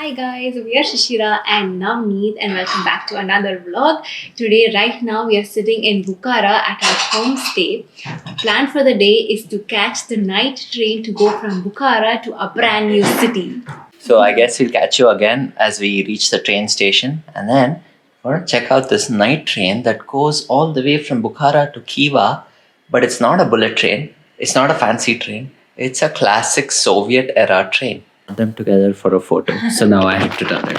Hi guys, we are Shishira and Navneet and welcome back to another vlog. Today, right now, we are sitting in Bukhara at our homestay. Plan for the day is to catch the night train to go from Bukhara to a brand new city. So I guess we'll catch you again as we reach the train station, and then we're gonna check out this night train that goes all the way from Bukhara to Khiva. But it's not a bullet train, it's not a fancy train, it's a classic Soviet era train. Put them together for a photo. So now I have to turn it.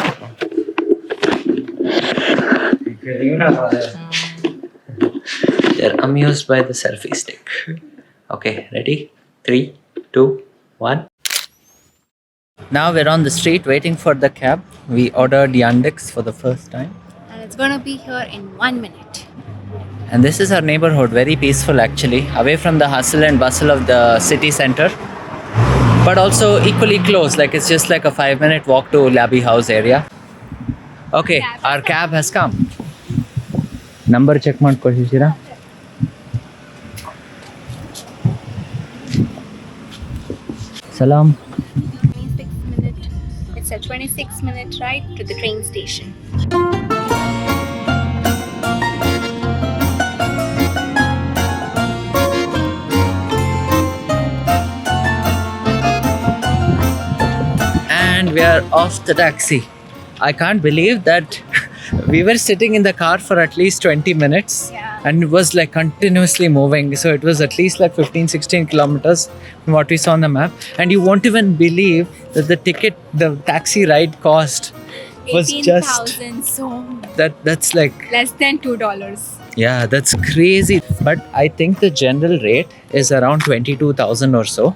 They're amused by the selfie stick. Okay, ready? 3, 2, 1. Now we're on the street waiting for the cab. We ordered Yandex for the first time. And it's gonna be here in 1 minute. And this is our neighborhood, very peaceful actually, away from the hustle and bustle of the city center. But also equally close, like it's just like a 5-minute walk to Labby House area. Okay, our cab has come. Number check ಮಾಡ್ಕೊ ಶಿಶಿರ. Salam. 26-minute. It's a 26-minute ride to the train station. And we are off the taxi. I can't believe that we were sitting in the car for at least 20 minutes. Yeah. And it was like continuously moving. So it was at least like 15-16 kilometers from what we saw on the map. And you won't even believe that the taxi ride cost was just 18,000, so that's like, less than $2. yeah, that's crazy. But I think the general rate is around 22,000 or so.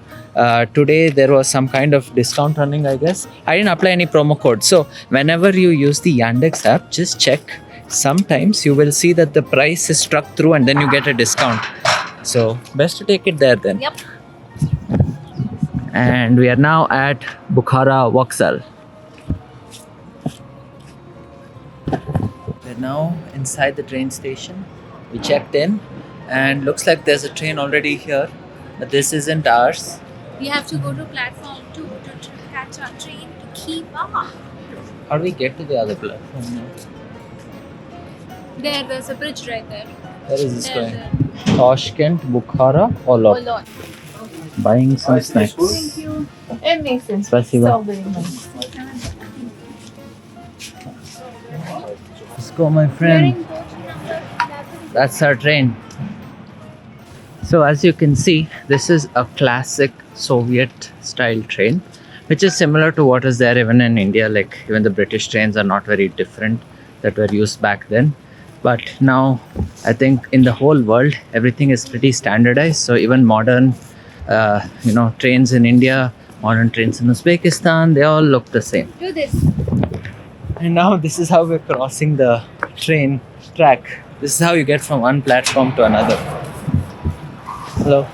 Today there was some kind of discount running, I guess. I didn't apply any promo code. So whenever you use the Yandex app, just check. Sometimes you will see that the price is struck through and then you get a discount. So best to take it there then. Yep. And we are now at Bukhara Vauxhall. We're now inside the train station. We checked in and looks like there's a train already here, but this isn't ours. We have to go to platform 2 to catch our train to Khiva. How do we get to the other platform now? There's a bridge right there. Where is this There's going? Tashkent, Bukhara, Olot. Olot. Buying some snacks. Thank you. It makes sense. Spasiba. So very nice. Let's go, my friend. That's our train. So as you can see, this is a classic Soviet style train, which is similar to what is there even in India. Like even the British trains are not very different that were used back then. But now I think in the whole world, everything is pretty standardized. So even modern, trains in India, modern trains in Uzbekistan, they all look the same. Do this. And now this is how we're crossing the train track. This is how you get from one platform to another. Hello.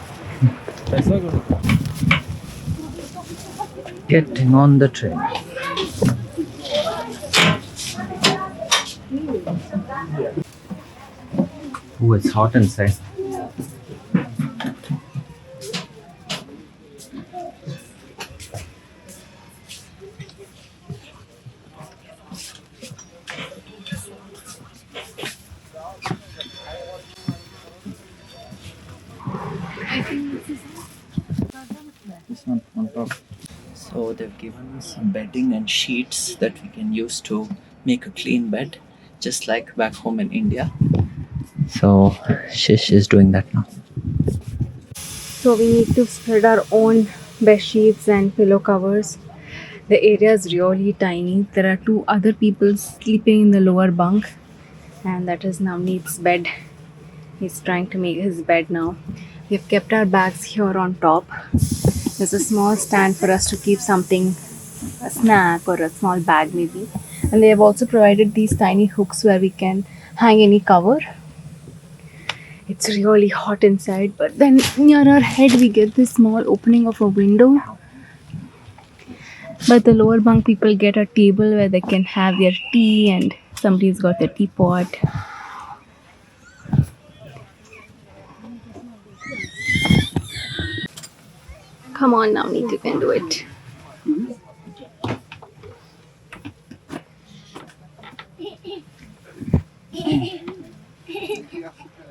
Getting on the train. Oh, it's hot inside. This one on top. So they've given us some bedding and sheets that we can use to make a clean bed, just like back home in India. So Shish is doing that now. So we need to spread our own bed sheets and pillow covers. The area is really tiny. There are 2 other people sleeping in the lower bunk, and that is Navneet's bed. He's trying to make his bed now. We've kept our bags here on top. There's a small stand for us to keep something, a snack or a small bag maybe. And they have also provided these tiny hooks where we can hang any cover. It's really hot inside, but then near our head we get this small opening of a window. But the lower bunk people get a table where they can have their tea, and somebody's got a teapot. Come on, Navneet, you can do it.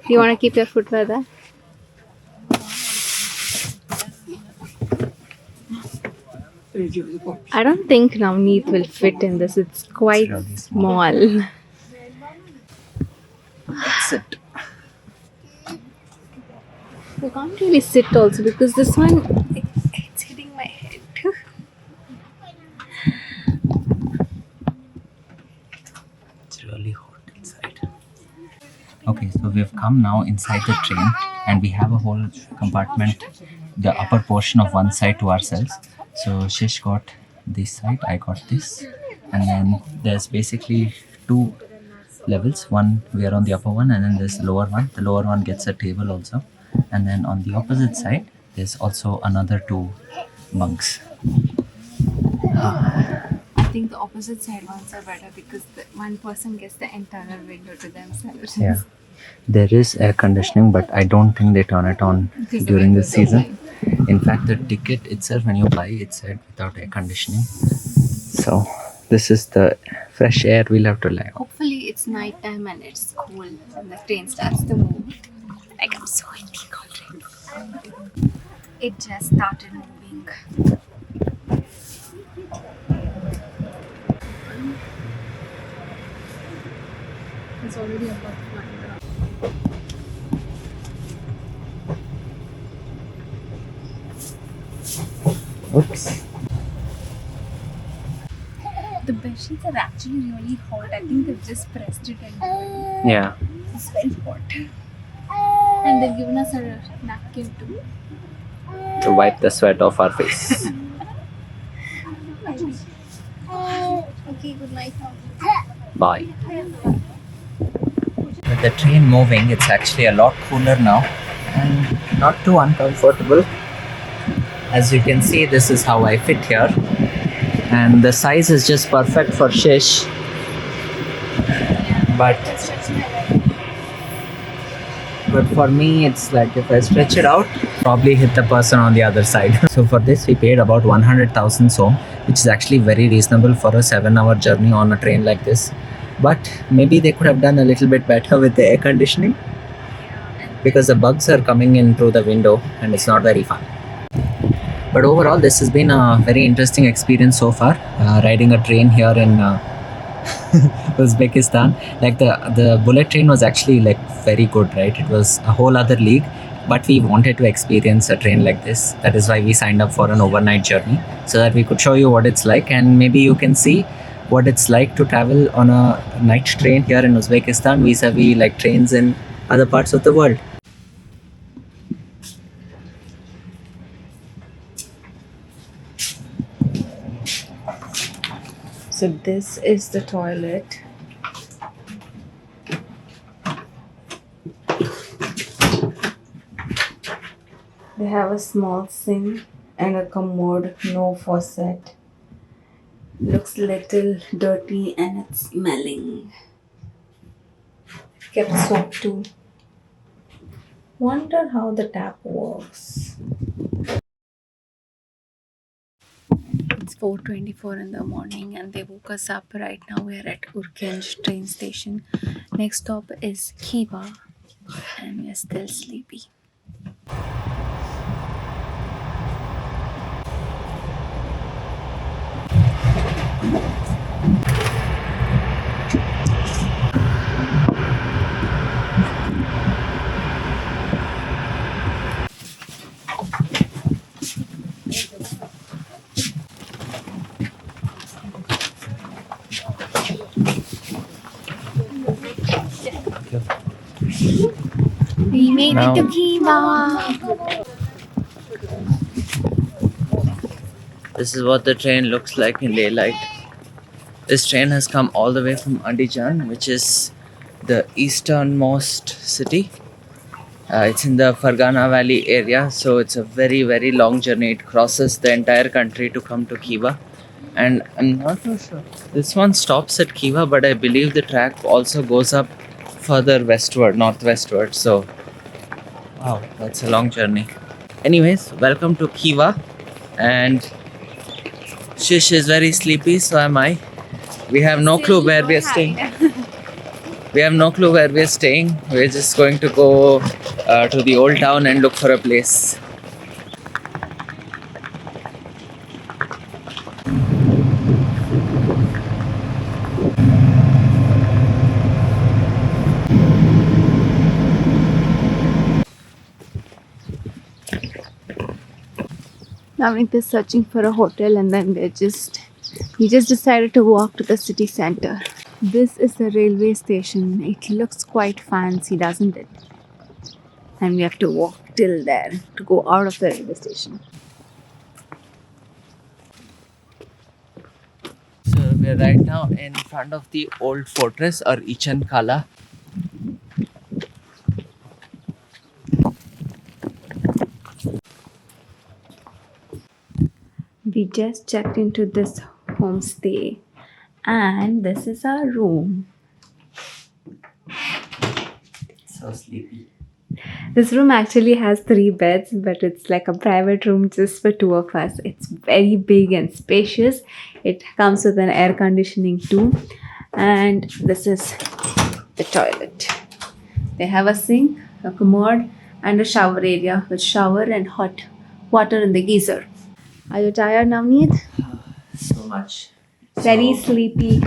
You want to keep your footwear there? I don't think Navneet will fit in this. It's quite really small. Sit. You can't really sit also because this one, it's hitting my head. It's really hot inside. Okay, so we've come now inside the train and we have a whole compartment, the upper portion of one side to ourselves. So Shish got this side, I got this. And then there's basically two levels. One, we are on the upper one, and then there's the lower one. The lower one gets a table also. And then on the opposite side, there's also another two bunks. I think the opposite side ones are better because one person gets the entire window to themselves. Yeah. There is air conditioning, but I don't think they turn it on Because the during the windows season. In fact, the ticket itself, when you buy, it said without air conditioning. So this is the fresh air we'll have to lie on. Hopefully it's night time and it's cool and the train starts to move. Like I'm sweating already. It just started moving. It's already about 1. Oops. The bedsheets are actually really hot. I think they've just pressed it and Yeah. it's very hot. And they've given us a napkin too. To wipe the sweat off our face. Okay, good night. Bye. With the train moving, it's actually a lot cooler now and not too uncomfortable. As you can see, this is how I fit here. And the size is just perfect for Shish. But for me, it's like if I stretch it out, probably hit the person on the other side. So for this, we paid about 100,000 som, which is actually very reasonable for a 7-hour journey on a train like this. But maybe they could have done a little bit better with the air conditioning because the bugs are coming in through the window and it's not very fun. But overall, this has been a very interesting experience so far, riding a train here in Uzbekistan. Like the bullet train was actually like very good, right? It was a whole other league, but we wanted to experience a train like this. That is why we signed up for an overnight journey, so that we could show you what it's like, and maybe you can see what it's like to travel on a night train here in Uzbekistan vis-a-vis like trains in other parts of the world. So this is the toilet. They have a small sink and a commode, no faucet. Looks little dirty and it's smelling. Kept soap too. Wonder how the tap works. It's 4:24 in the morning and they woke us up. Right now we are at Urgench train station. Next stop is Khiva and we are still sleepy. We made Now- it to Khiva. This is what the train looks like in daylight. This train has come all the way from Andijan, which is the easternmost city. It's in the Fargana Valley area, so it's a very, very long journey. It crosses the entire country to come to Khiva. And I'm not too sure. This one stops at Khiva, but I believe the track also goes up further westward, northwestward. So, wow, that's a long journey. Anyways, welcome to Khiva. And Shish is very sleepy, so am I. We have no clue where we are staying. We have no clue where we're staying. We're just going to go to the old town and look for a place. Navneet is searching for a hotel and then we just decided to walk to the city center. This is the railway station. It looks quite fancy, doesn't it? And we have to walk till there to go out of the railway station. So we're right now in front of the old fortress or Ichan Kala. We just checked into this homestay and this is our room. So sleepy. This room actually has 3 beds, but it's like a private room just for 2 of us. It's very big and spacious. It comes with an air conditioning too. And this is the toilet. They have a sink, a commode, and a shower area with shower and hot water in the geyser. Are you tired, Navneet? So much. Very sleepy.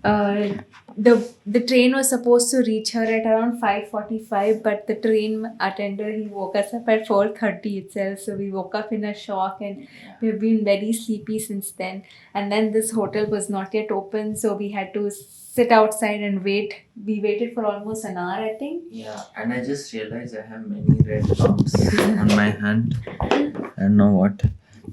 The train was supposed to reach her at around 5:45, but the train attendant he woke us up at 4:30 itself. So we woke up in a shock and we've been very sleepy since then. And then this hotel was not yet open, so we had to sit outside and wait. We waited for almost an hour, I think. Yeah, and I just realized I have many red bumps on my hand. I don't know what.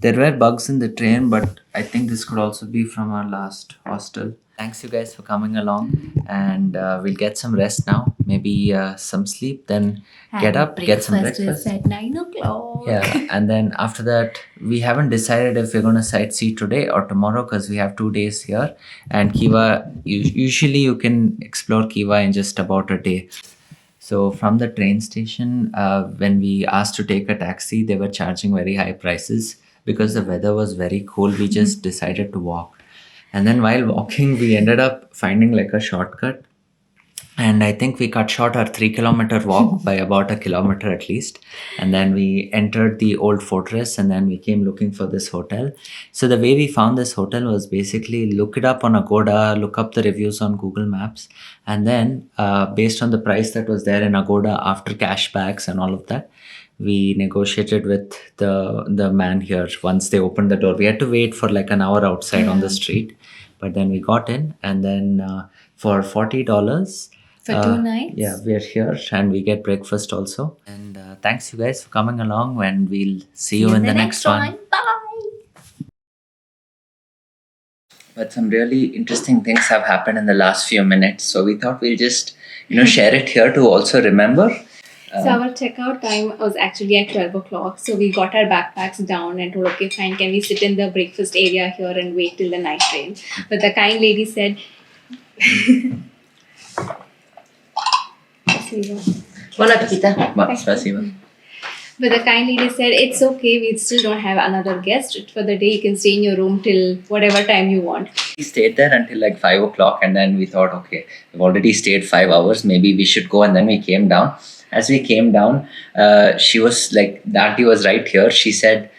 There were bugs in the train, but I think this could also be from our last hostel. Thanks, you guys, for coming along, and we'll get some rest now. Maybe some sleep, then get up, get some breakfast. Is at 9 o'clock. Yeah, and then after that, we haven't decided if we're going to sightsee today or tomorrow because we have 2 days here. And Khiva, usually you can explore Khiva in just about a day. So from the train station, when we asked to take a taxi, they were charging very high prices. Because the weather was very cold, we just decided to walk. And then while walking, we ended up finding like a shortcut. And I think we cut short our 3-kilometer walk by about a kilometer at least. And then we entered the old fortress and then we came looking for this hotel. So the way we found this hotel was basically look it up on Agoda, look up the reviews on Google Maps. And then based on the price that was there in Agoda after cashbacks and all of that, we negotiated with the man here. Once they opened the door, we had to wait for like an hour outside on the street, but then we got in, and then for $40 For 2 nights? yeah, we're here and we get breakfast also. And thanks you guys for coming along, and we'll see you in the next one. Bye. But some really interesting things have happened in the last few minutes, so we thought we'll just share it here to also remember. So our checkout time was actually at 12 o'clock. So we got our backpacks down and told, okay, fine, can we sit in the breakfast area here and wait till the night train? But the kind lady said, Bon appetit. Spasibo. But the kind lady said, it's okay, we still don't have another guest. For the day, you can stay in your room till whatever time you want. We stayed there until like 5 o'clock, and then we thought, okay, we've already stayed 5 hours, maybe we should go. And then we came down. As we came down, she was like, the auntie was right here. She said,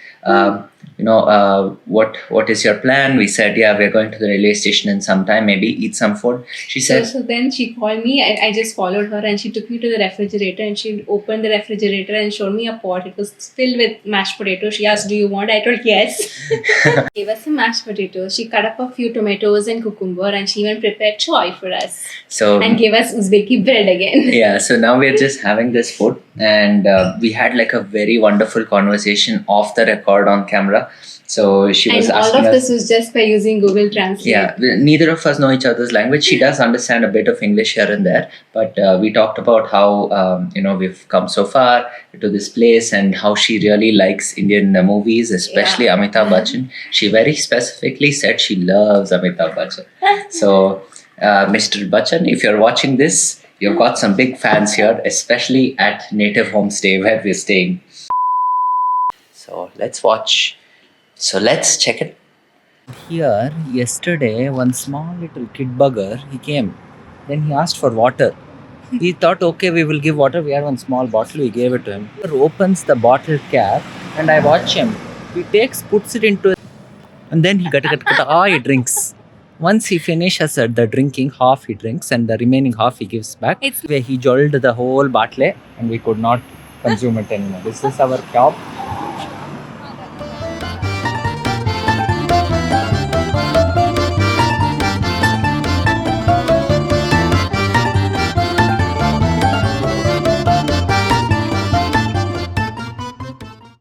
what is your plan? We said, yeah, we're going to the railway station in some time, maybe eat some food. She said, So then she called me. I just followed her and she took me to the refrigerator and she opened the refrigerator and showed me a pot. It was filled with mashed potatoes. She asked, do you want? I told yes. Gave us some mashed potatoes. She cut up a few tomatoes and cucumber and she even prepared choy for us. And gave us Uzbeki bread again. Yeah, so now we're just having this food, and we had like a very wonderful conversation off the record on camera. So she was asking us. And all of this was just by using Google Translate. Yeah, neither of us know each other's language. She does understand a bit of English here and there, but we talked about how we've come so far to this place and how she really likes Indian movies, especially Amitabh Bachchan. She very specifically said she loves Amitabh Bachchan. So, Mr. Bachchan, if you're watching this, you've got some big fans here, especially at Native Homestay where we're staying. So let's watch. So let's check it. Here, yesterday, one small little kid bugger, he came Then he asked for water. He thought, okay, we will give water. We have one small bottle. We gave it to him. He opens the bottle cap, and I watch him. He puts it into, and then he he drinks. Once he finishes the drinking, half he drinks, and the remaining half he gives back. It's where he jolled the whole bottle, and we could not consume it anymore. This is our top.